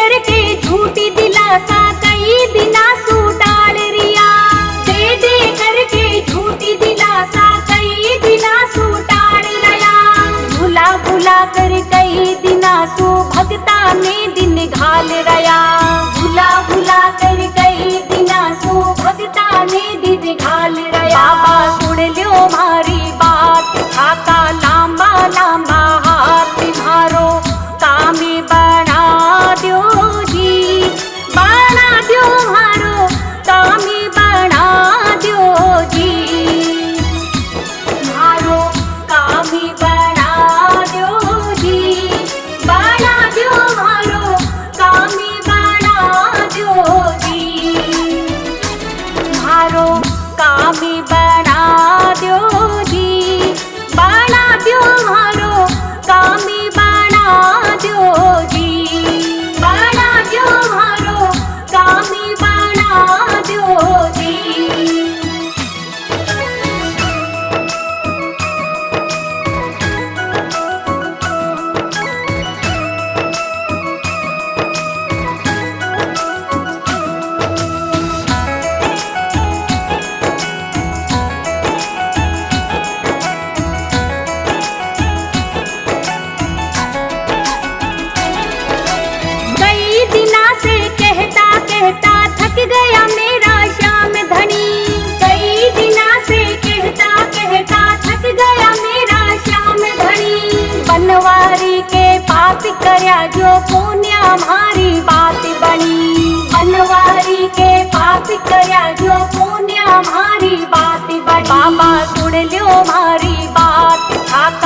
करके झूठी दिलासा कई दिना सू टाल रिया। दे करके झूठी दिलासा कई दिना सू टाल रया। भुला भुला कर कई दिना सू भगता में दिन घाल रया। भुला भुला कर कई दिना सू भगता में दिन घाल रया। बाबा सुन ल्यो मारी बात खाका लांबा लांबा हाथ मारो कामी बना द्यो जी। बना द्यो मारो कामी बना द्यो जी। मारो कामी बना द्यो जी। बना द्यो मारो कामी बना द्यो जी। मारो कामी बना द्यो जी। बना द्यो मारो कामी बना द्यो जी। बना द्यो मारो कामी बना द्यो जी। कई दिना से कहता कहता थक गया मेरा श्याम धनी। कई दिना से कहता कहता थक गया मेरा श्याम धनी। बनवारी के पाप करया जो पुण्य हमारी बात बनी। बनवारी के पाप करया जो पुण्य हमारी बात बनी। बाबा सुन ल्यो मारी बात खाका